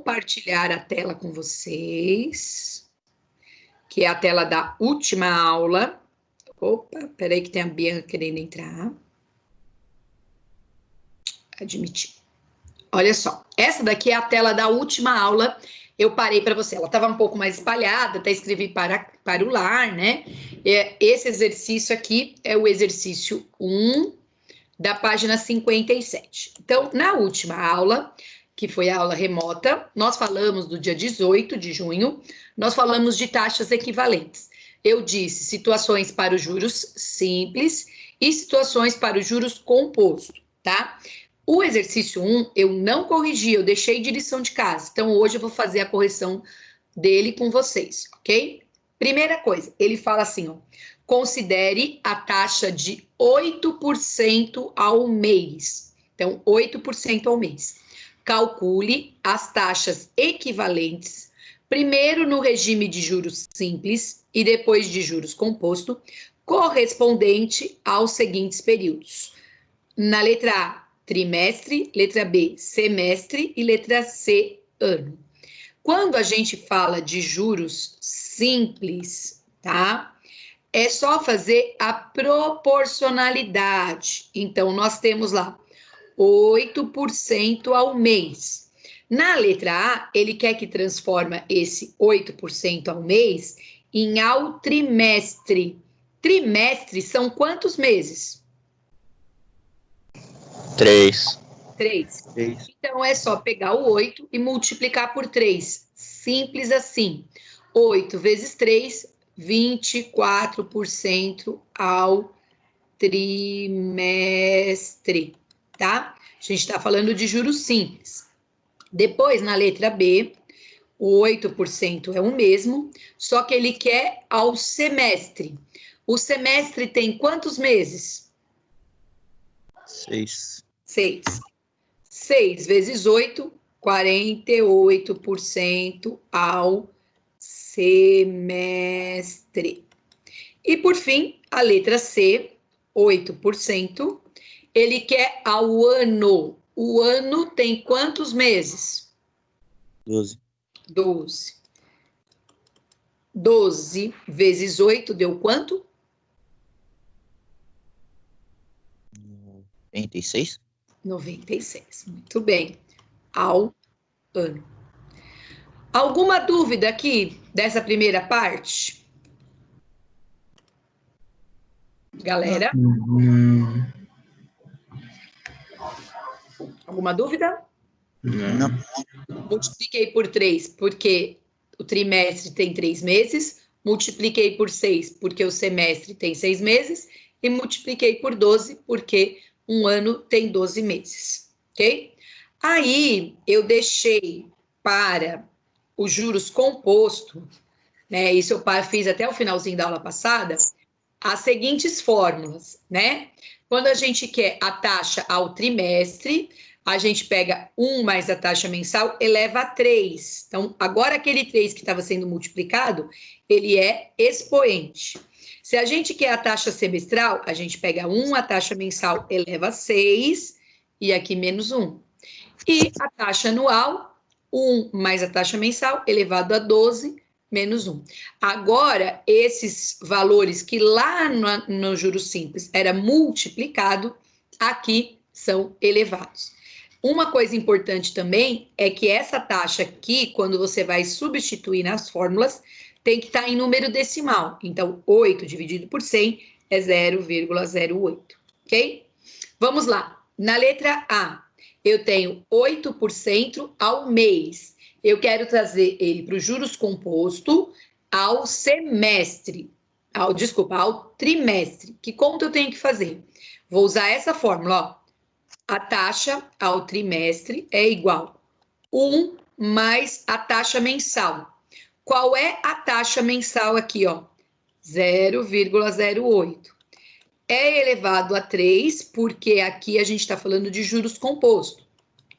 compartilhar a tela com vocês, que é a tela da última aula. Opa, peraí que tem a Bianca querendo entrar. Admitir. Olha só, essa daqui é a tela da última aula. Eu parei para você, ela estava um pouco mais espalhada, até escrevi para o lar, né? Esse exercício aqui é o exercício 1 da página 57. Então, na última aula, que foi a aula remota, nós falamos do dia 18 de junho, nós falamos de taxas equivalentes. Eu disse situações para os juros simples e situações para os juros composto, tá? O exercício 1 eu não corrigi, eu deixei de lição de casa. Então, hoje eu vou fazer a correção dele com vocês, ok? Primeira coisa, ele fala assim, ó. Considere a taxa de 8% ao mês. Então, 8% ao mês. Calcule as taxas equivalentes, primeiro no regime de juros simples e depois de juros composto, correspondente aos seguintes períodos. Na letra A, trimestre, letra B, semestre e letra C, ano. Quando a gente fala de juros simples, tá? É só fazer a proporcionalidade. Então, nós temos lá 8% ao mês. Na letra A, ele quer que transforma esse 8% ao mês em ao trimestre. Trimestre são quantos meses? 3. 3. Então, é só pegar o 8 e multiplicar por 3. Simples assim. 8 vezes 3, 24% ao trimestre, tá? A gente está falando de juros simples. Depois, na letra B, o 8% é o mesmo, só que ele quer ao semestre. O semestre tem quantos meses? 6. 6. 6 vezes 8, 48% ao semestre. E, por fim, a letra C, 8%, ele quer ao ano. O ano tem quantos meses? 12. 12. 12 vezes 8 deu quanto? 96. 96. Muito bem. Ao ano. Alguma dúvida aqui dessa primeira parte? Galera? Alguma dúvida? Não. Multipliquei por 3, porque o trimestre tem 3 meses. Multipliquei por 6, porque o semestre tem 6 meses. E multipliquei por 12, porque um ano tem 12 meses. Ok? Aí, eu deixei para os juros composto, né? Isso eu fiz até o finalzinho da aula passada, as seguintes fórmulas, né? Quando a gente quer a taxa ao trimestre, a gente pega 1 mais a taxa mensal, eleva a 3. Então, agora aquele 3 que estava sendo multiplicado, ele é expoente. Se a gente quer a taxa semestral, a gente pega 1, a taxa mensal eleva a 6, e aqui menos 1. E a taxa anual, 1 mais a taxa mensal, elevado a 12, menos 1. Agora, esses valores que lá no juros simples era multiplicado, aqui são elevados. Uma coisa importante também é que essa taxa aqui, quando você vai substituir nas fórmulas, tem que estar em número decimal. Então, 8 dividido por 100 é 0,08, ok? Vamos lá. Na letra A, eu tenho 8% ao mês. Eu quero trazer ele para os juros composto ao semestre. Ao trimestre. Que conta eu tenho que fazer? Vou usar essa fórmula, ó. A taxa ao trimestre é igual 1 mais a taxa mensal. Qual é a taxa mensal aqui, ó? 0,08. É elevado a 3, porque aqui a gente está falando de juros composto.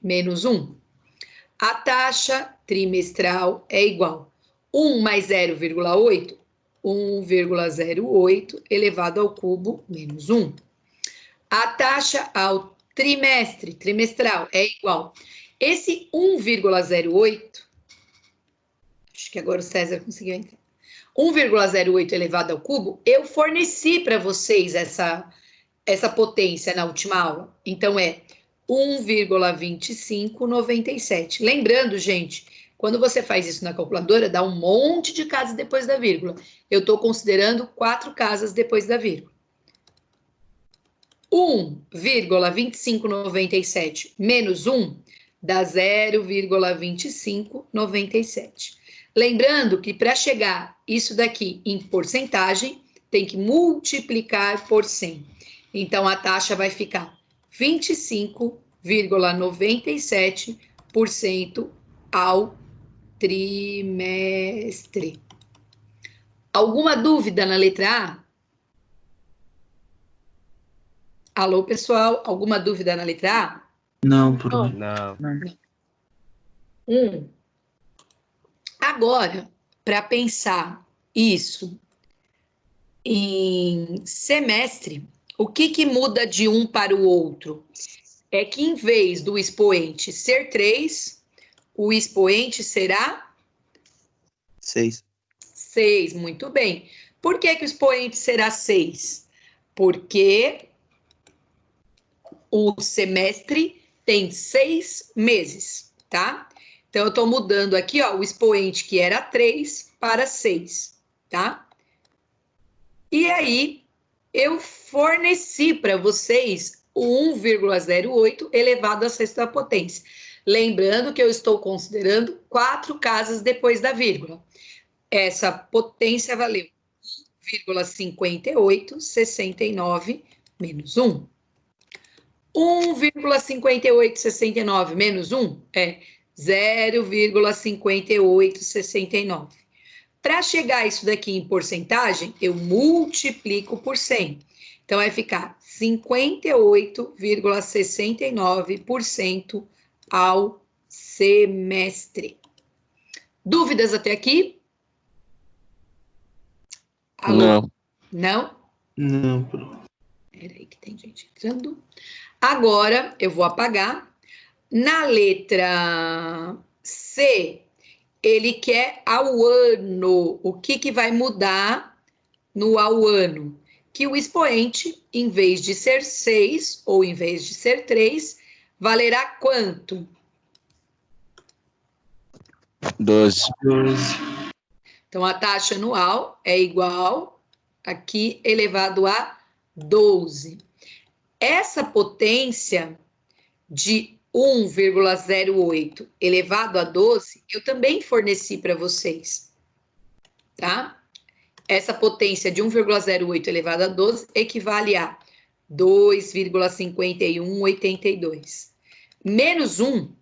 Menos 1. A taxa trimestral é igual 1 mais 0,8, 1,08 elevado ao cubo menos 1. A taxa ao trimestral é igual. Esse 1,08, acho que agora o César conseguiu entrar. 1,08 elevado ao cubo, eu forneci para vocês essa potência na última aula. Então, é 1,2597. Lembrando, gente, quando você faz isso na calculadora, dá um monte de casas depois da vírgula. Eu estou considerando 4 casas depois da vírgula. 1,2597 menos 1 dá 0,2597. Lembrando que para chegar isso daqui em porcentagem, tem que multiplicar por 100. Então, a taxa vai ficar 25,97% ao trimestre. Alguma dúvida na letra A? Alô, pessoal? Alguma dúvida na letra A? Não, Pro. Não. Agora, para pensar isso em semestre, o que muda de um para o outro? É que em vez do expoente ser 3, o expoente será 6. 6, muito bem. Por que o expoente será 6? Porque o semestre tem 6 meses, tá? Então, eu estou mudando aqui, ó, o expoente que era 3 para 6, tá? E aí, eu forneci para vocês o 1,08 elevado à sexta potência. Lembrando que eu estou considerando 4 casas depois da vírgula. Essa potência valeu 1,5869 menos 1. 1,5869 menos 1 é 0,5869. Para chegar a isso daqui em porcentagem, eu multiplico por 100. Então, vai ficar 58,69% ao semestre. Dúvidas até aqui? Alô? Não. Não? Não, Pro. Peraí que tem gente entrando. Agora, eu vou apagar. Na letra C, ele quer ao ano. O que vai mudar no ao ano? Que o expoente, em vez de ser 6, ou em vez de ser 3, valerá quanto? 12. 12. Então, a taxa anual é igual, aqui, elevado a 12. Essa potência de 1,08 elevado a 12, eu também forneci para vocês, tá? Essa potência de 1,08 elevado a 12 equivale a 2,5182. Menos 1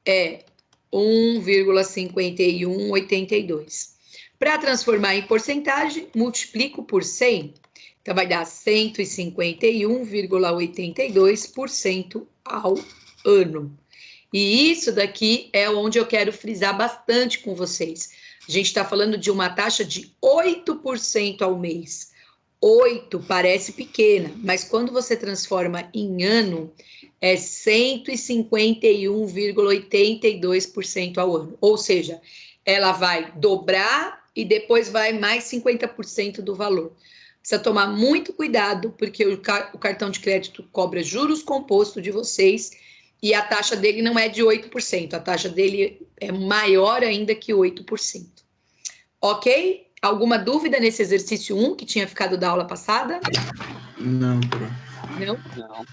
é 1,5182. Para transformar em porcentagem, multiplico por 100. Então, vai dar 151,82% ao ano. E isso daqui é onde eu quero frisar bastante com vocês. A gente está falando de uma taxa de 8% ao mês. 8 parece pequena, mas quando você transforma em ano, é 151,82% ao ano. Ou seja, ela vai dobrar e depois vai mais 50% do valor. Precisa tomar muito cuidado, porque o cartão de crédito cobra juros compostos de vocês e a taxa dele não é de 8%, a taxa dele é maior ainda que 8%. Ok? Alguma dúvida nesse exercício 1 que tinha ficado da aula passada? Não, Pro. Não? Não.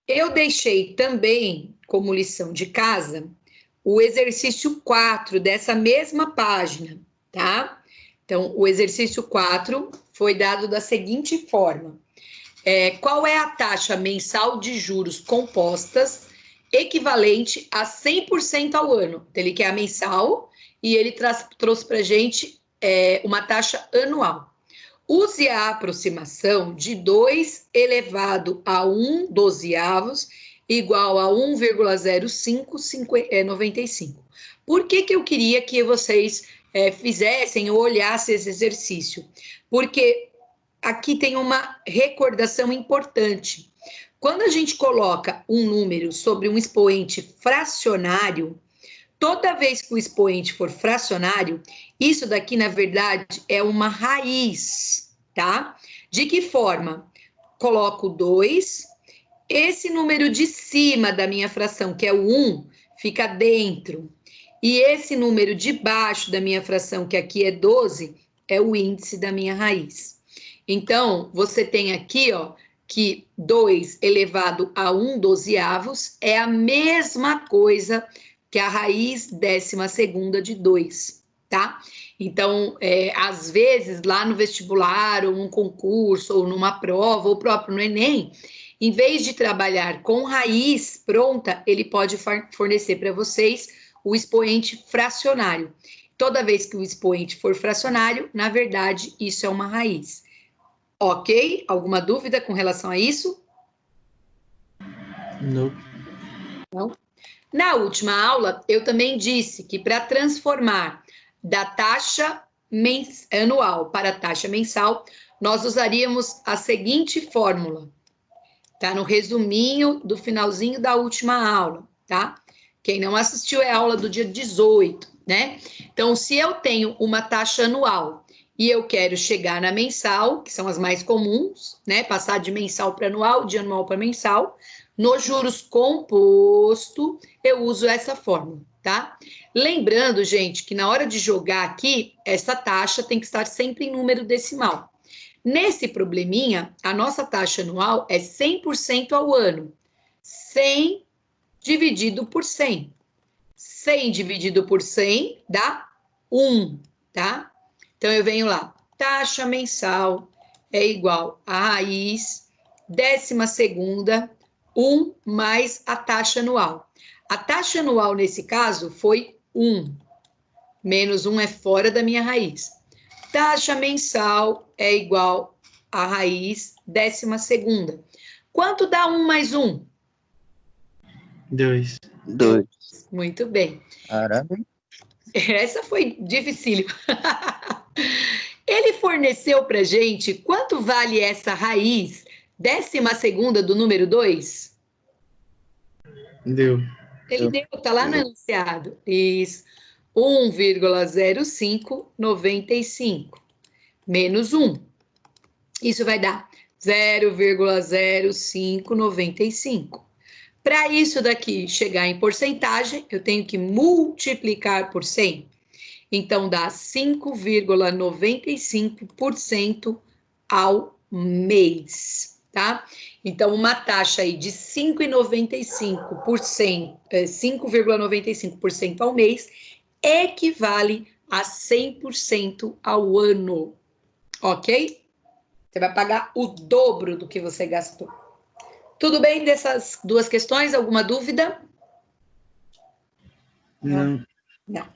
Eu deixei também, como lição de casa, o exercício 4 dessa mesma página, tá? Então, o exercício 4 foi dado da seguinte forma. Qual é a taxa mensal de juros compostas equivalente a 100% ao ano? Então, ele quer a mensal e ele trouxe para a gente uma taxa anual. Use a aproximação de 2 elevado a 1 dozeavos igual a 1,0595. Por que eu queria que vocês fizessem ou olhassem esse exercício? Porque aqui tem uma recordação importante. quando a gente coloca um número sobre um expoente fracionário, toda vez que o expoente for fracionário, isso daqui, na verdade, é uma raiz, tá? De que forma? Coloco 2, esse número de cima da minha fração, que é o 1, fica dentro. E esse número de baixo da minha fração, que aqui é 12, é o índice da minha raiz. Então, você tem aqui, ó, que 2 elevado a 1/12 é a mesma coisa que a raiz 12ª de 2, tá? Então, às vezes, lá no vestibular, ou num concurso, ou numa prova, ou próprio no Enem, em vez de trabalhar com raiz pronta, ele pode fornecer para vocês o expoente fracionário. Toda vez que o expoente for fracionário, na verdade, isso é uma raiz. Ok? Alguma dúvida com relação a isso? Não. Não? Na última aula, eu também disse que para transformar da taxa anual para a taxa mensal, nós usaríamos a seguinte fórmula. Tá no resuminho do finalzinho da última aula, tá? Quem não assistiu é a aula do dia 18, né? Então, se eu tenho uma taxa anual e eu quero chegar na mensal, que são as mais comuns, né? Passar de mensal para anual, de anual para mensal, no juros composto, eu uso essa fórmula, tá? Lembrando, gente, que na hora de jogar aqui, essa taxa tem que estar sempre em número decimal. Nesse probleminha, a nossa taxa anual é 100% ao ano. 100 dividido por 100. 100 dividido por 100 dá 1, tá? Então, eu venho lá. Taxa mensal é igual a raiz 12ª, 1 mais a taxa anual. A taxa anual, nesse caso, foi 1. Menos 1 é fora da minha raiz. Taxa mensal é igual a raiz 12ª. Quanto dá 1 mais 1? 2. 2. Muito bem. Caramba. Essa foi difícil. Ele forneceu para gente quanto vale essa raiz 12ª do número 2? Deu. Ele deu, tá lá no enunciado. Isso. 1,0595 menos 1. Isso vai dar 0,0595. Para isso daqui chegar em porcentagem, eu tenho que multiplicar por 100. Então, dá 5,95% ao mês, tá? Então, uma taxa aí de 5,95% ao mês equivale a 100% ao ano, ok? Você vai pagar o dobro do que você gastou. Tudo bem dessas duas questões? Alguma dúvida? Não. Não.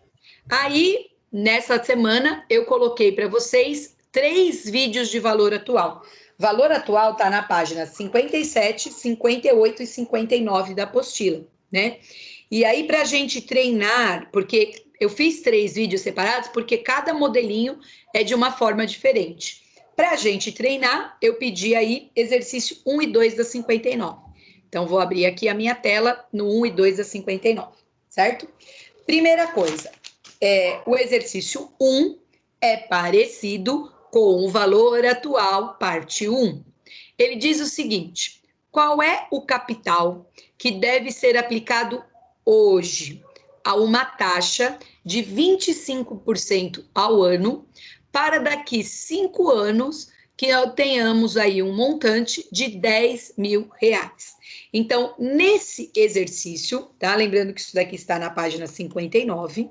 Aí, nessa semana, eu coloquei para vocês 3 vídeos de valor atual. Valor atual está na página 57, 58 e 59 da apostila, né? E aí, para a gente treinar, porque eu fiz 3 vídeos separados, porque cada modelinho é de uma forma diferente. Para a gente treinar, eu pedi aí exercício 1 e 2 da 59. Então, vou abrir aqui a minha tela no 1 e 2 da 59, certo? Primeira coisa, o exercício 1 é parecido com o valor atual, parte 1. Ele diz o seguinte: qual é o capital que deve ser aplicado hoje a uma taxa de 25% ao ano para daqui 5 anos que tenhamos aí um montante de R$10.000. Então, nesse exercício, tá? Lembrando que isso daqui está na página 59,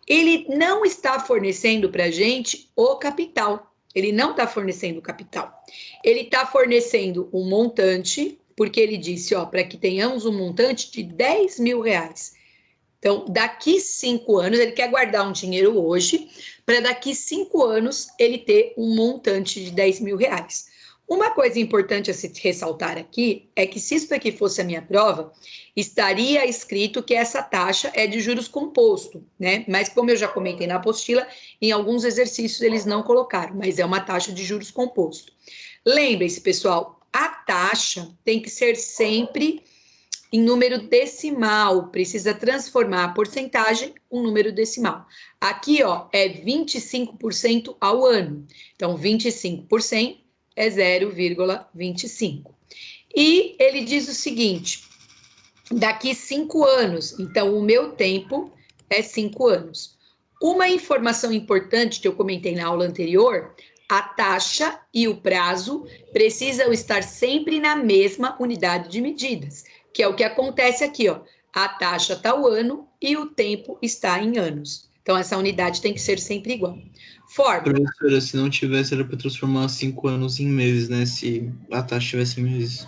ele não está fornecendo para a gente o capital. Ele não está fornecendo o capital. Ele está fornecendo um montante, porque ele disse, ó, para que tenhamos um montante de R$10.000. Então, daqui 5 anos, ele quer guardar um dinheiro hoje, para daqui 5 anos ele ter um montante de R$10.000. Uma coisa importante a se ressaltar aqui é que se isso daqui fosse a minha prova, estaria escrito que essa taxa é de juros composto, né? Mas como eu já comentei na apostila, em alguns exercícios eles não colocaram, mas é uma taxa de juros composto. Lembrem-se, pessoal, a taxa tem que ser sempre em número decimal, precisa transformar a porcentagem em número decimal. Aqui, ó, é 25% ao ano. Então, 25% é 0,25. E ele diz o seguinte, daqui 5 anos, então o meu tempo é 5 anos. Uma informação importante que eu comentei na aula anterior, a taxa e o prazo precisam estar sempre na mesma unidade de medidas, que é o que acontece aqui, ó. A taxa está o ano e o tempo está em anos. Então, essa unidade tem que ser sempre igual. Fórmula. Professora, se não tivesse, era para transformar 5 anos em meses, né? Se a taxa tivesse em meses.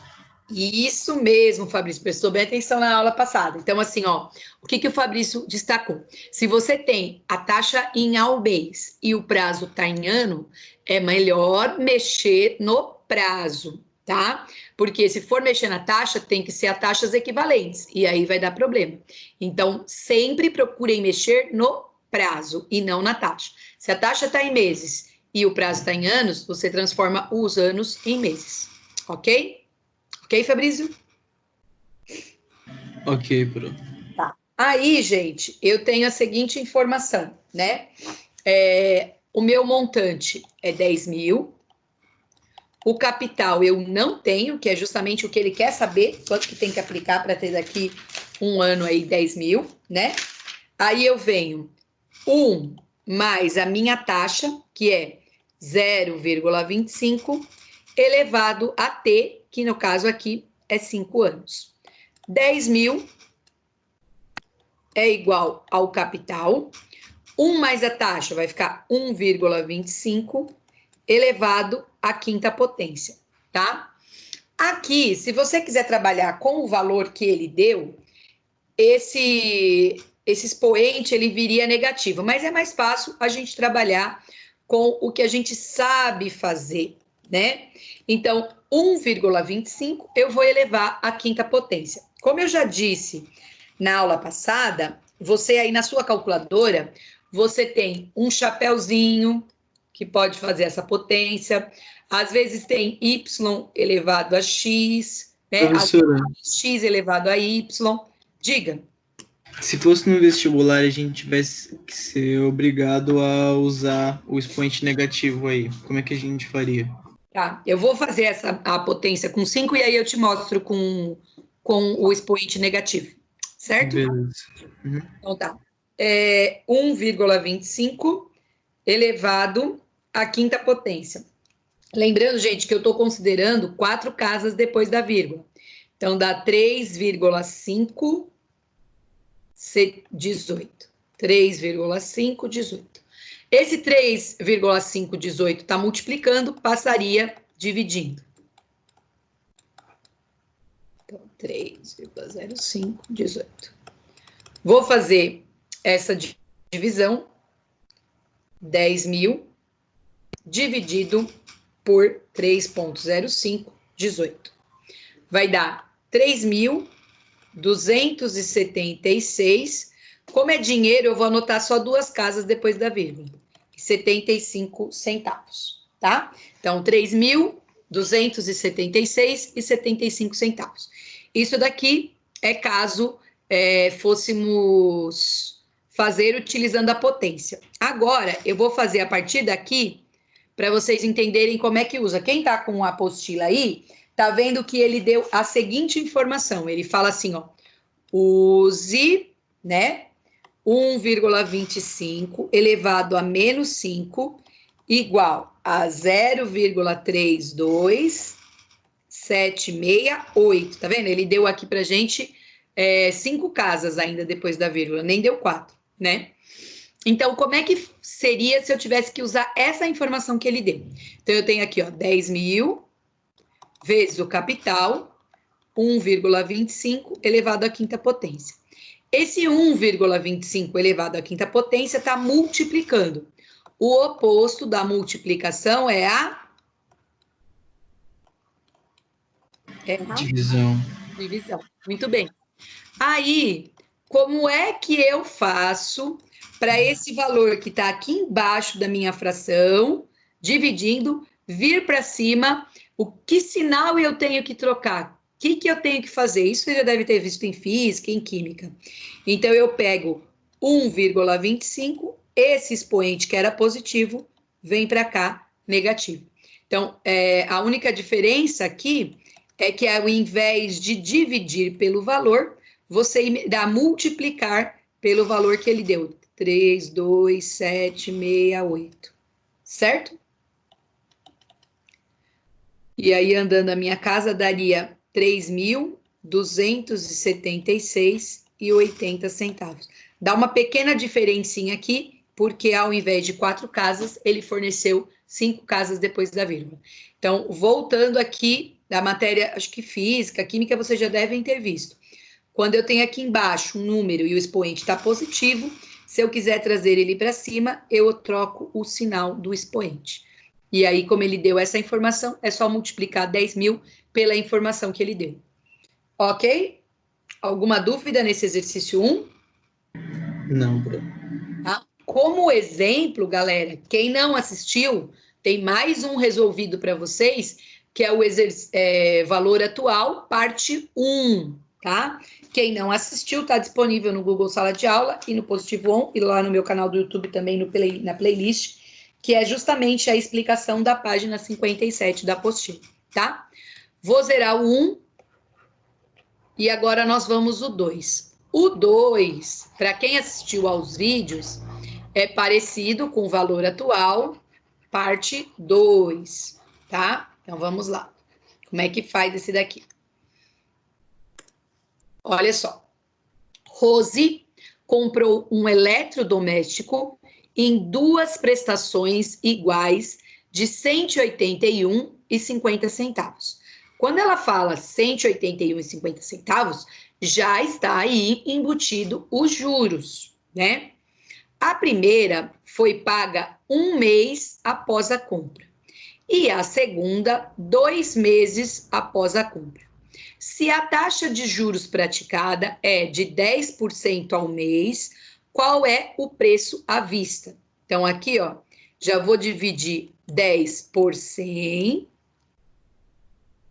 Isso mesmo, Fabrício, prestou bem atenção na aula passada. Então, assim, ó, o que o Fabrício destacou? Se você tem a taxa em ao mês e o prazo está em ano, é melhor mexer no prazo, tá? Porque se for mexer na taxa, tem que ser a taxas equivalentes, e aí vai dar problema. Então, sempre procurem mexer no prazo e não na taxa. Se a taxa está em meses e o prazo está em anos, você transforma os anos em meses, ok? Ok, Fabrício? Ok, Pro. Tá. Aí, gente, eu tenho a seguinte informação, né? O meu montante é 10 mil. O capital eu não tenho, que é justamente o que ele quer saber, quanto que tem que aplicar para ter daqui um ano aí 10 mil, né? Aí eu venho 1 mais a minha taxa, que é 0,25, elevado a T, que no caso aqui é 5 anos. 10 mil é igual ao capital. 1 mais a taxa vai ficar 1,25 elevado à quinta potência, tá? Aqui, se você quiser trabalhar com o valor que ele deu, esse expoente ele viria negativo, mas é mais fácil a gente trabalhar com o que a gente sabe fazer, né? Então, 1,25 eu vou elevar à quinta potência. Como eu já disse na aula passada, você aí na sua calculadora, você tem um chapéuzinho que pode fazer essa potência, às vezes tem y elevado a x, né? Professora, X elevado a y. Diga. se fosse no vestibular, a gente tivesse que ser obrigado a usar o expoente negativo aí, como é que a gente faria? Tá, eu vou fazer a potência com 5 e aí eu te mostro com o expoente negativo, certo? Beleza. Uhum. Então tá. 1,25 elevado à quinta potência. Lembrando, gente, que eu estou considerando 4 casas depois da vírgula. Então dá 3,5, 18. 3,5, 18. Esse 3,5, 18 está multiplicando, passaria dividindo. Então, 3,05, 18. Vou fazer essa divisão, 10 mil, dividido por 3,05, 18. Vai dar 3.276. Como é dinheiro, eu vou anotar só 2 casas depois da vírgula. 75 centavos, tá? Então, 3.276,75 centavos. Isso daqui é caso fôssemos fazer utilizando a potência. Agora, eu vou fazer a partir daqui para vocês entenderem como é que usa. Quem está com a apostila aí, tá vendo que ele deu a seguinte informação. Ele fala assim, ó, use, né, 1,25 elevado a menos 5 igual a 0,32768. Tá vendo? Ele deu aqui pra gente 5 casas ainda depois da vírgula, nem deu 4, né? Então, como é que seria se eu tivesse que usar essa informação que ele deu? Então, eu tenho aqui, ó, 10 mil vezes o capital, 1,25 elevado à quinta potência. Esse 1,25 elevado à quinta potência está multiplicando. O oposto da multiplicação é a Divisão. divisão. Muito bem. Aí, como é que eu faço para esse valor que está aqui embaixo da minha fração, dividindo, vir para cima? O que sinal eu tenho que trocar? O que eu tenho que fazer? Isso você já deve ter visto em física, em química. Então, eu pego 1,25, esse expoente que era positivo, vem para cá, negativo. Então, a única diferença aqui é que ao invés de dividir pelo valor, você dá multiplicar pelo valor que ele deu. 3, 2, 7, 6, 8. Certo? E aí, andando a minha casa, daria 3.276,80 centavos. Dá uma pequena diferencinha aqui, porque ao invés de 4 casas, ele forneceu 5 casas depois da vírgula. Então, voltando aqui da matéria, acho que física, química, vocês já devem ter visto. Quando eu tenho aqui embaixo um número e o expoente está positivo, se eu quiser trazer ele para cima, eu troco o sinal do expoente. E aí, como ele deu essa informação, é só multiplicar 10.000 pela informação que ele deu. Ok? Alguma dúvida nesse exercício 1? Não, Bruno. Tá? Como exemplo, galera, quem não assistiu, tem mais um resolvido para vocês, que é o valor atual, parte 1, tá? Quem não assistiu, está disponível no Google Sala de Aula e no Positivo On, e lá no meu canal do YouTube também na playlist, que é justamente a explicação da página 57 da apostila, tá? Vou zerar o 1 e agora nós vamos o 2. O 2, para quem assistiu aos vídeos, é parecido com o valor atual, parte 2, tá? Então, vamos lá. Como é que faz esse daqui? Olha só. Rose comprou um eletrodoméstico em 2 prestações iguais de R$ 181,50 centavos. Quando ela fala R$ 181,50 centavos, já está aí embutido os juros, né? A primeira foi paga 1 mês após a compra e a segunda 2 meses após a compra. Se a taxa de juros praticada é de 10% ao mês, qual é o preço à vista? Então, aqui, ó, já vou dividir 10 por 100.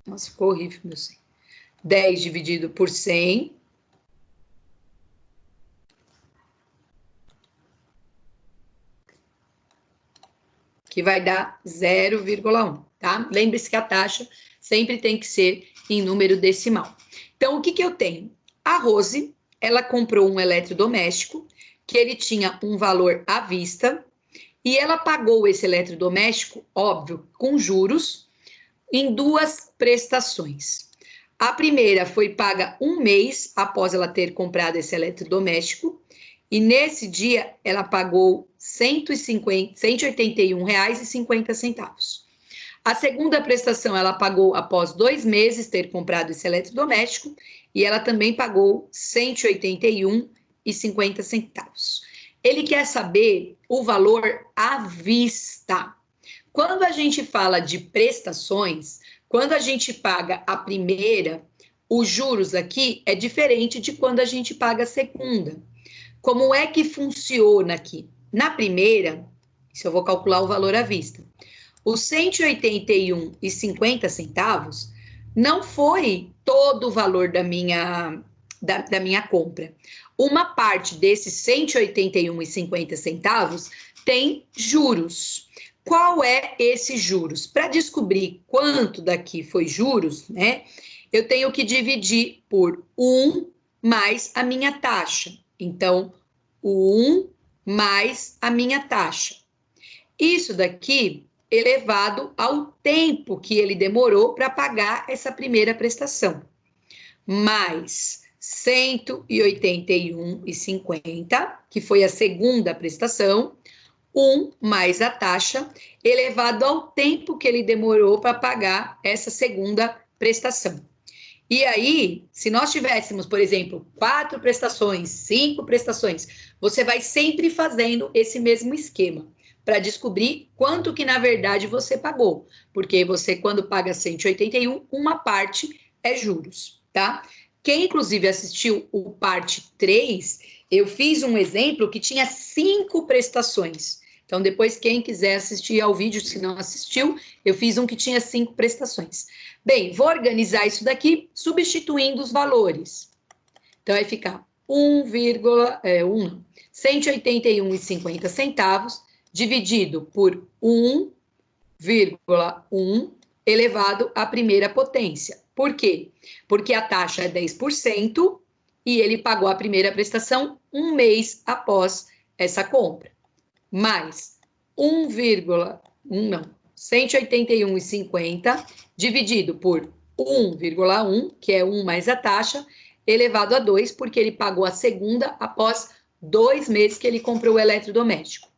Nossa, ficou horrível, meu 100. 10 dividido por 100. Que vai dar 0,1, tá? Lembre-se que a taxa sempre tem que ser em número decimal. Então, o que eu tenho? A Rose, ela comprou um eletrodoméstico que ele tinha um valor à vista e ela pagou esse eletrodoméstico, óbvio, com juros, em 2 prestações. A primeira foi paga 1 mês após ela ter comprado esse eletrodoméstico e nesse dia ela pagou R$ 181,50 centavos. A segunda prestação ela pagou após 2 meses ter comprado esse eletrodoméstico e ela também pagou R$ 181,50 centavos. Ele quer saber o valor à vista. Quando a gente fala de prestações, quando a gente paga a primeira, os juros aqui é diferente de quando a gente paga a segunda. Como é que funciona aqui? Na primeira, se eu vou calcular o valor à vista, os R$ 181,50 centavos não foi todo o valor da minha compra. Uma parte desses R$ 181,50 centavos tem juros. Qual é esse juros? Para descobrir quanto daqui foi juros, né? Eu tenho que dividir por 1 mais a minha taxa. Então, o 1 mais a minha taxa. Isso daqui elevado ao tempo que ele demorou para pagar essa primeira prestação. Mais R$ 181,50, que foi a segunda prestação, 1 mais a taxa, elevado ao tempo que ele demorou para pagar essa segunda prestação. E aí, se nós tivéssemos, por exemplo, 4 prestações, 5 prestações, você vai sempre fazendo esse mesmo esquema para descobrir quanto que, na verdade, você pagou. Porque você, quando paga 181, uma parte é juros, tá? Quem, inclusive, assistiu o parte 3, eu fiz um exemplo que tinha 5 prestações. Então, depois, quem quiser assistir ao vídeo, se não assistiu, eu fiz um que tinha 5 prestações. Bem, vou organizar isso daqui substituindo os valores. Então, vai ficar 181,50 centavos dividido por 1,1 elevado à primeira potência. Por quê? Porque a taxa é 10% e ele pagou a primeira prestação um mês após essa compra. Mais 181,50 dividido por 1,1, que é 1 mais a taxa, elevado a 2, porque ele pagou a segunda após 2 meses que ele comprou o eletrodoméstico.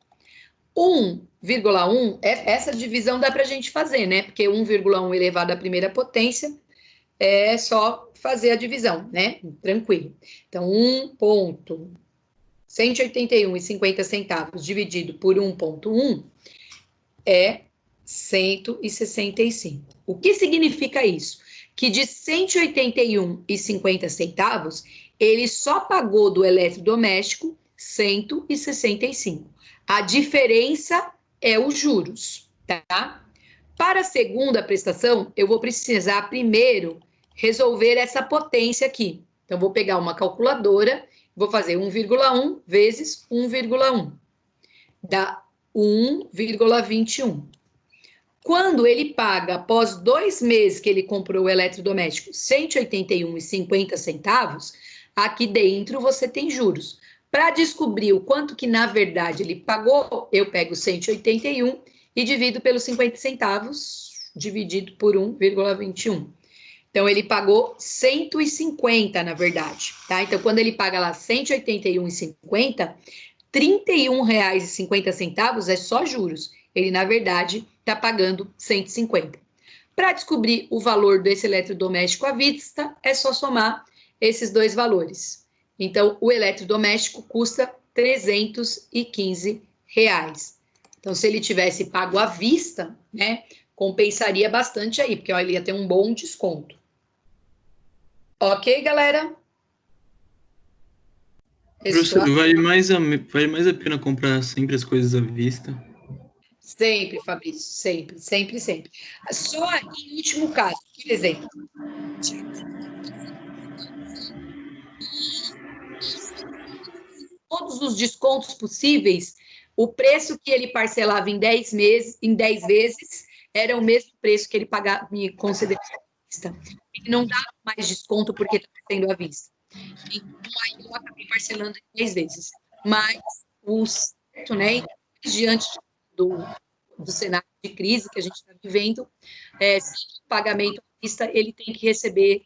1,1, essa divisão dá para a gente fazer, né? Porque 1,1 elevado à primeira potência é só fazer a divisão, né? Tranquilo. Então, 1,181,50 centavos dividido por 1,1 é 165. O que significa isso? Que de 181,50 centavos, ele só pagou do eletrodoméstico 165. A diferença é os juros, tá? Para a segunda prestação, eu vou precisar primeiro resolver essa potência aqui. Então, vou pegar uma calculadora, vou fazer 1,1 vezes 1,1. Dá 1,21. Quando ele paga, após 2 meses que ele comprou o eletrodoméstico, 181,50 centavos, aqui dentro você tem juros. Para descobrir o quanto que, na verdade, ele pagou, eu pego 181 e divido pelos 50 centavos, dividido por 1,21. Então, ele pagou 150, na verdade, tá? Então, quando ele paga lá 181,50, R$ 31,50 é só juros. Ele, na verdade, está pagando 150. Para descobrir o valor desse eletrodoméstico à vista, é só somar esses dois valores. Então, o eletrodoméstico custa R$ 315. Então, se ele tivesse pago à vista, né, compensaria bastante aí, porque ó, ele ia ter um bom desconto. Ok, galera? Professor, vale mais a pena comprar sempre as coisas à vista? Sempre, Fabrício, sempre, sempre, sempre. Só em último caso, por exemplo, todos os descontos possíveis, o preço que ele parcelava em 10 meses, em 10 vezes, era o mesmo preço que ele pagava, me considerava à vista. Ele não dava mais desconto porque estava sendo à vista. Então, aí eu acabei parcelando em 10 vezes. Mas o certo, né, diante do cenário de crise que a gente está vivendo, se o pagamento à vista, ele tem que receber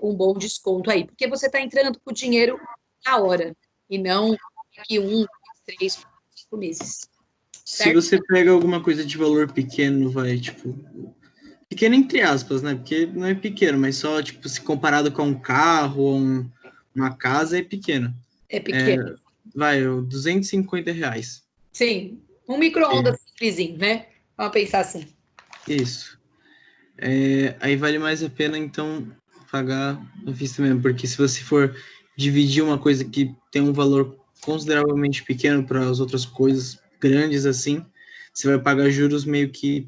um bom desconto aí, porque você está entrando com o dinheiro na hora, e não daqui 1, 3, 4 meses. Se você pega alguma coisa de valor pequeno, tipo, pequeno entre aspas, né? Porque não é pequeno, mas só, tipo, se comparado com um carro ou uma casa, é pequeno. É pequeno. Vai, R$250. Sim, um micro-ondas simplesinho, né? Vamos pensar assim. Isso. Aí vale mais a pena, então, pagar à vista mesmo, porque se você for dividir uma coisa que tem um valor consideravelmente pequeno para as outras coisas grandes assim, você vai pagar juros meio que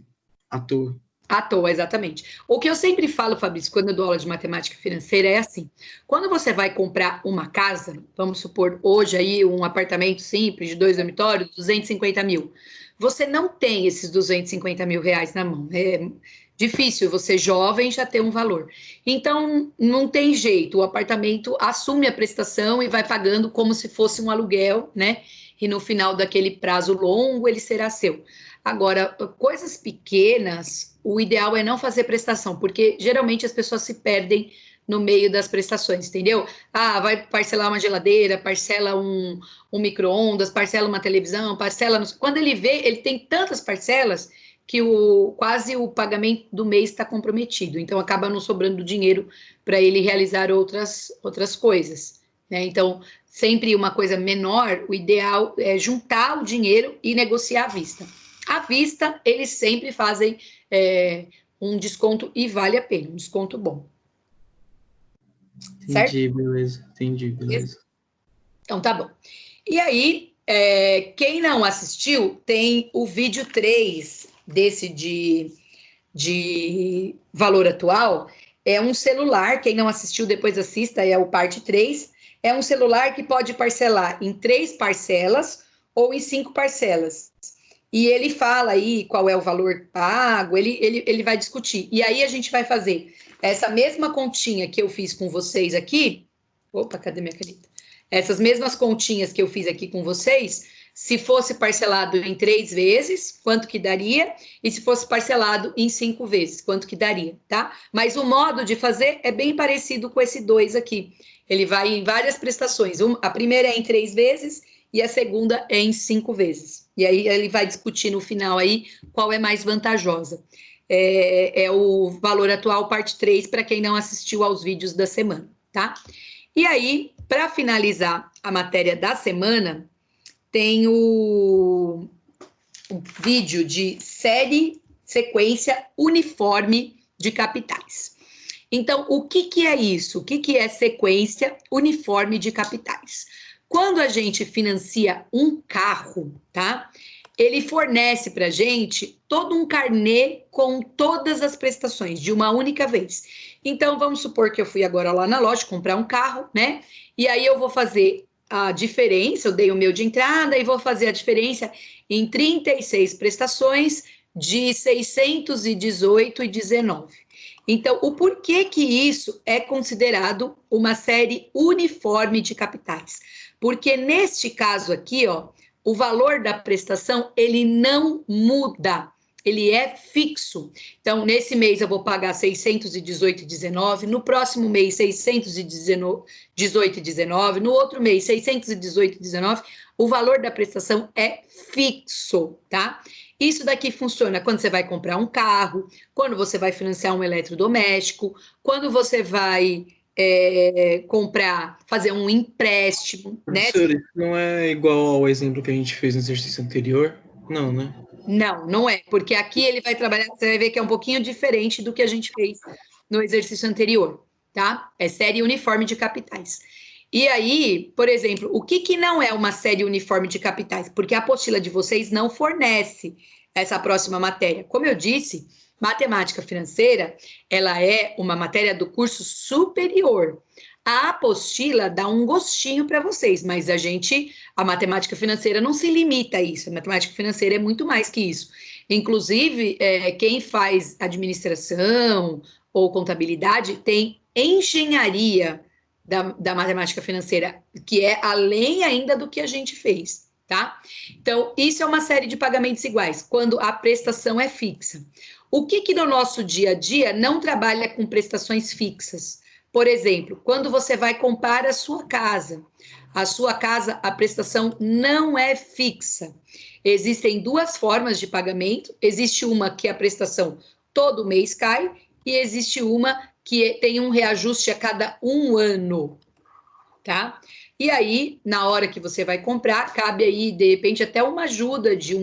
à toa. À toa, exatamente. O que eu sempre falo, Fabrício, quando eu dou aula de matemática financeira é assim, quando você vai comprar uma casa, vamos supor hoje aí um apartamento simples de 2 dormitórios, 250 mil, você não tem esses 250 mil reais na mão, é difícil você jovem já ter um valor. Então, não tem jeito, o apartamento assume a prestação e vai pagando como se fosse um aluguel, né? E no final daquele prazo longo ele será seu. Agora, coisas pequenas, o ideal é não fazer prestação, porque geralmente as pessoas se perdem no meio das prestações, entendeu? Ah, vai parcelar uma geladeira, parcela um micro-ondas, parcela uma televisão, parcela... Quando ele vê, ele tem tantas parcelas que quase o pagamento do mês está comprometido, então acaba não sobrando dinheiro para ele realizar outras coisas, né? Então, sempre uma coisa menor, o ideal é juntar o dinheiro e negociar à vista. À vista, eles sempre fazem um desconto e vale a pena, um desconto bom. Entendi, certo? Beleza, entendi, beleza. Então, tá bom. E aí, Quem não assistiu, tem o vídeo 3 desse de valor atual. É um celular, quem não assistiu depois assista, é o parte 3. É um celular que pode parcelar em 3 parcelas ou em 5 parcelas. E ele fala aí qual é o valor pago, ele vai discutir. E aí a gente vai fazer essa mesma continha que eu fiz com vocês aqui. Opa, cadê minha caneta? Essas mesmas continhas que eu fiz aqui com vocês, se fosse parcelado em 3 vezes, quanto que daria? E se fosse parcelado em 5 vezes, quanto que daria, tá? Mas o modo de fazer é bem parecido com esse 2 aqui. Ele vai em várias prestações. A primeira é em 3 vezes e a segunda é em 5 vezes. E aí ele vai discutir no final aí qual é mais vantajosa. É o valor atual, parte 3, para quem não assistiu aos vídeos da semana, tá? E aí, para finalizar a matéria da semana, tem o vídeo de série, sequência uniforme de capitais. Então, o que é isso? O que é sequência uniforme de capitais? Quando a gente financia um carro, tá? Ele fornece para a gente todo um carnê com todas as prestações de uma única vez. Então, vamos supor que eu fui agora lá na loja comprar um carro, né? E aí eu vou fazer a diferença, eu dei o meu de entrada e vou fazer a diferença em 36 prestações de 618,19. Então, o porquê que isso é considerado uma série uniforme de capitais? Porque neste caso aqui, ó, o valor da prestação, ele não muda, ele é fixo. Então, nesse mês eu vou pagar 618,19, no próximo mês 618,19, no outro mês 618,19, o valor da prestação é fixo, tá? Isso daqui funciona quando você vai comprar um carro, quando você vai financiar um eletrodoméstico, quando você vai fazer um empréstimo, né? Professor, isso não é igual ao exemplo que a gente fez no exercício anterior? Não, né? Não, não é, porque aqui ele vai trabalhar, você vai ver que é um pouquinho diferente do que a gente fez no exercício anterior, tá? É série uniforme de capitais. E aí, por exemplo, o que não é uma série uniforme de capitais? Porque a apostila de vocês não fornece essa próxima matéria. Como eu disse, matemática financeira, ela é uma matéria do curso superior. A apostila dá um gostinho para vocês, mas a matemática financeira não se limita a isso. A matemática financeira é muito mais que isso. Inclusive, quem faz administração ou contabilidade tem engenharia da matemática financeira, que é além ainda do que a gente fez, tá? Então, isso é uma série de pagamentos iguais, quando a prestação é fixa. O que no nosso dia a dia não trabalha com prestações fixas? Por exemplo, quando você vai comprar a sua casa, a prestação não é fixa. Existem 2 formas de pagamento, existe uma que a prestação todo mês cai, e existe uma que tem um reajuste a cada 1 ano, tá? E aí, na hora que você vai comprar, cabe aí, de repente, até uma ajuda de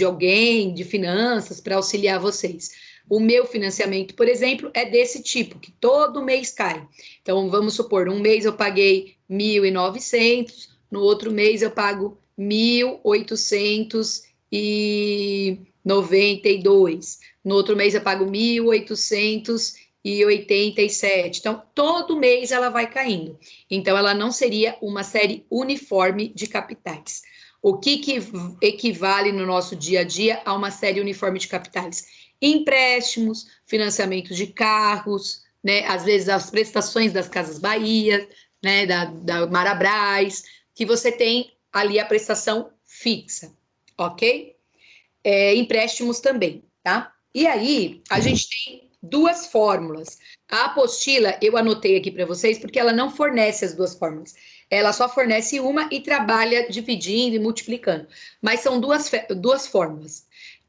alguém, de finanças, para auxiliar vocês. O meu financiamento, por exemplo, é desse tipo, que todo mês cai. Então, vamos supor, um mês eu paguei 1.900, no outro mês eu pago 1.892, no outro mês eu pago 1.887. Então, todo mês ela vai caindo. Então, ela não seria uma série uniforme de capitais. O que equivale no nosso dia a dia a uma série uniforme de capitais? Empréstimos, financiamento de carros, né? Às vezes as prestações das Casas Bahia, né? Da Marabras, que você tem ali a prestação fixa, ok? Empréstimos também, tá? E aí, a gente tem 2 fórmulas. A apostila, eu anotei aqui para vocês, porque ela não fornece as 2 fórmulas. Ela só fornece uma e trabalha dividindo e multiplicando. Mas são 2 fórmulas.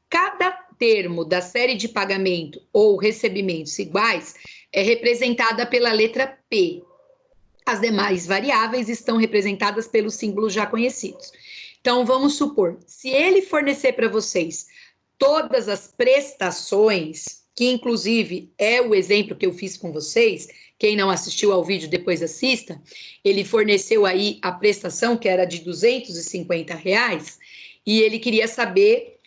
Cada termo da série de pagamento ou recebimentos iguais é representada pela letra P. As demais variáveis estão representadas pelos símbolos já conhecidos. Então, vamos supor, se ele fornecer para vocês todas as prestações, que inclusive é o exemplo que eu fiz com vocês. Quem não assistiu ao vídeo, depois assista. Ele forneceu aí a prestação, que era de R$250, e ele queria saber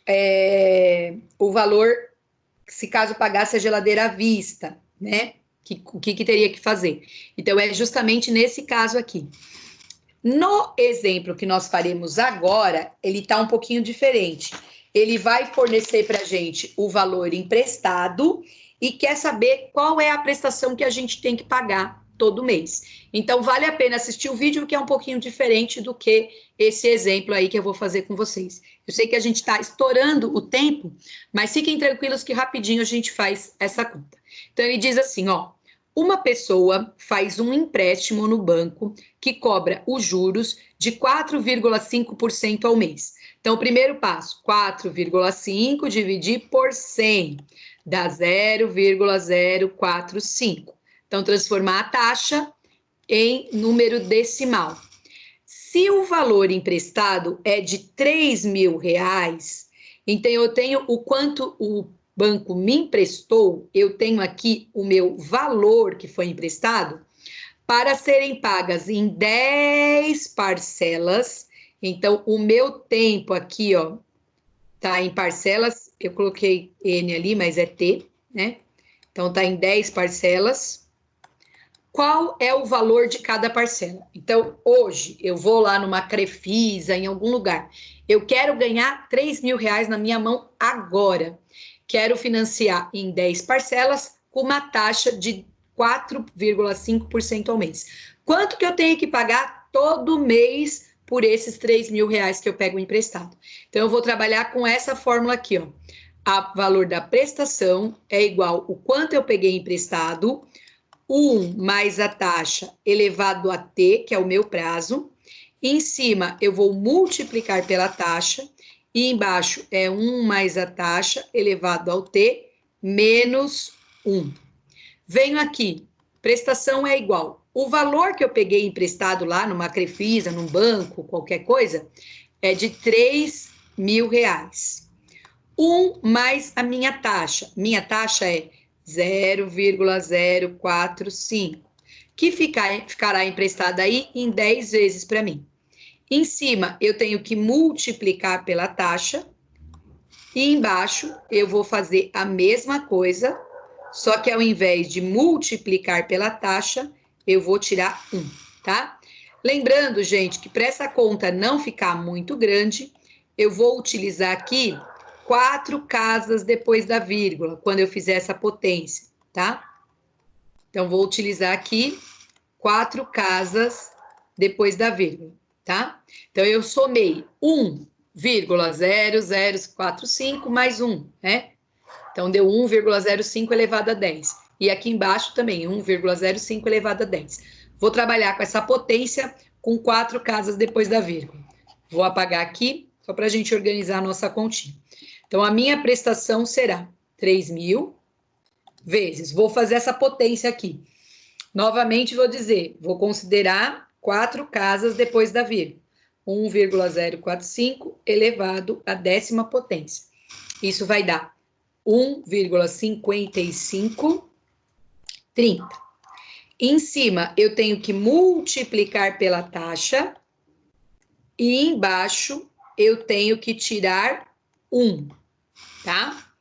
o valor, se caso pagasse a geladeira à vista, né? O que teria que fazer. Então, é justamente nesse caso aqui. No exemplo que nós faremos agora, ele está um pouquinho diferente. Ele vai fornecer para a gente o valor emprestado e quer saber qual é a prestação que a gente tem que pagar todo mês. Então, vale a pena assistir o vídeo, que é um pouquinho diferente do que esse exemplo aí que eu vou fazer com vocês. Eu sei que a gente está estourando o tempo, mas fiquem tranquilos que rapidinho a gente faz essa conta. Então, ele diz assim, ó, uma pessoa faz um empréstimo no banco que cobra os juros de 4,5% ao mês. Então, o primeiro passo, 4,5 dividir por 100, dá 0,045. Então, transformar a taxa em número decimal. Se o valor emprestado é de R$3.000, então eu tenho o quanto o banco me emprestou, eu tenho aqui o meu valor que foi emprestado, para serem pagas em 10 parcelas. Então, o meu tempo aqui, ó, tá em parcelas, eu coloquei N ali, mas é T, né? Então, tá em 10 parcelas. Qual é o valor de cada parcela? Então, hoje, eu vou lá numa Crefisa, em algum lugar. Eu quero ganhar R$3.000 na minha mão agora. Quero financiar em 10 parcelas com uma taxa de 4,5% ao mês. Quanto que eu tenho que pagar todo mês por esses R$3.000 que eu pego emprestado? Então, eu vou trabalhar com essa fórmula aqui, ó. O valor da prestação é igual o quanto eu peguei emprestado, 1 mais a taxa elevado a T, que é o meu prazo. Em cima, eu vou multiplicar pela taxa. E embaixo é 1 mais a taxa elevado ao T, menos 1. Venho aqui, prestação é igual. O valor que eu peguei emprestado lá numa Crefisa, num banco, qualquer coisa, é de R$3.000. 1 mais a minha taxa. Minha taxa é 0,045, que ficará emprestada aí em 10 vezes para mim. Em cima, eu tenho que multiplicar pela taxa. E embaixo, eu vou fazer a mesma coisa, só que ao invés de multiplicar pela taxa, eu vou tirar 1, tá? Lembrando, gente, que para essa conta não ficar muito grande, eu vou utilizar aqui 4 casas depois da vírgula, quando eu fizer essa potência, tá? Então, vou utilizar aqui 4 casas depois da vírgula, tá? Então, eu somei 1,0045 mais 1, né? Então, deu 1,05 elevado a 10. E aqui embaixo também, 1,05 elevado a 10. Vou trabalhar com essa potência com 4 casas depois da vírgula. Vou apagar aqui, só para a gente organizar a nossa continha. Então, a minha prestação será 3.000 vezes. Vou fazer essa potência aqui. Novamente, vou dizer, vou considerar 4 casas depois da vírgula. 1,045 elevado à 10ª potência. Isso vai dar 1,5530. Em cima, eu tenho que multiplicar pela taxa. E embaixo, eu tenho que tirar 1, tá?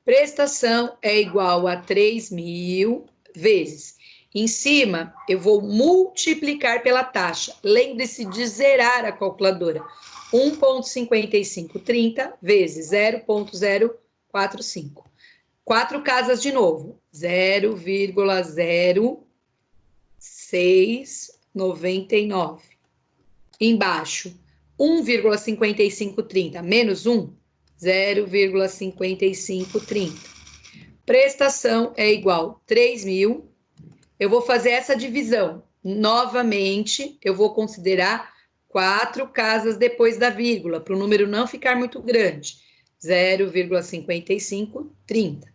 Prestação é igual a 3.000 vezes. Em cima, eu vou multiplicar pela taxa. Lembre-se de zerar a calculadora. 1,5530 vezes 0,045. 4 casas de novo. 0,0699. Embaixo, 1,5530 menos 1, 0,5530. Prestação é igual a 3.000. Eu vou fazer essa divisão. Novamente, eu vou considerar 4 casas depois da vírgula, para o número não ficar muito grande. 0,5530.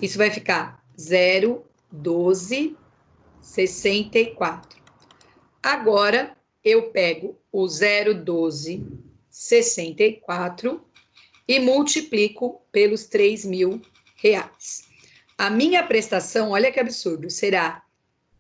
Isso vai ficar 0,1264. Agora, eu pego o 0,1264 e multiplico pelos R$3.000. A minha prestação, olha que absurdo, será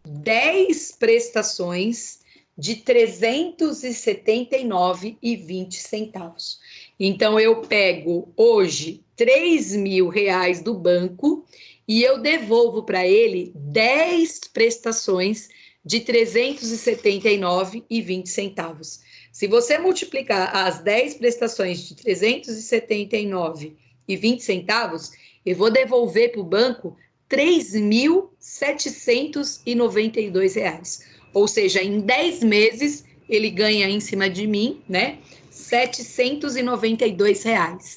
10 prestações de R$ 379,20. Então, eu pego hoje R$ 3.000 do banco e eu devolvo para ele 10 prestações de R$ 379,20. Se você multiplicar as 10 prestações de R$ 379,20, eu vou devolver para o banco R$ 3.792. Ou seja, em 10 meses, ele ganha em cima de mim, né? R$ 792,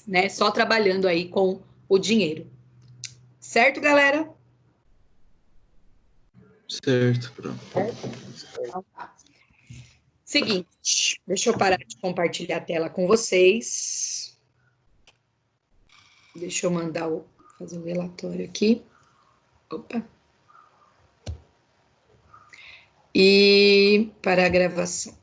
né? Só trabalhando aí com o dinheiro. Certo, galera? Certo, pronto. Seguinte, deixa eu parar de compartilhar a tela com vocês. Deixa eu mandar fazer o relatório aqui. Opa. E para a gravação.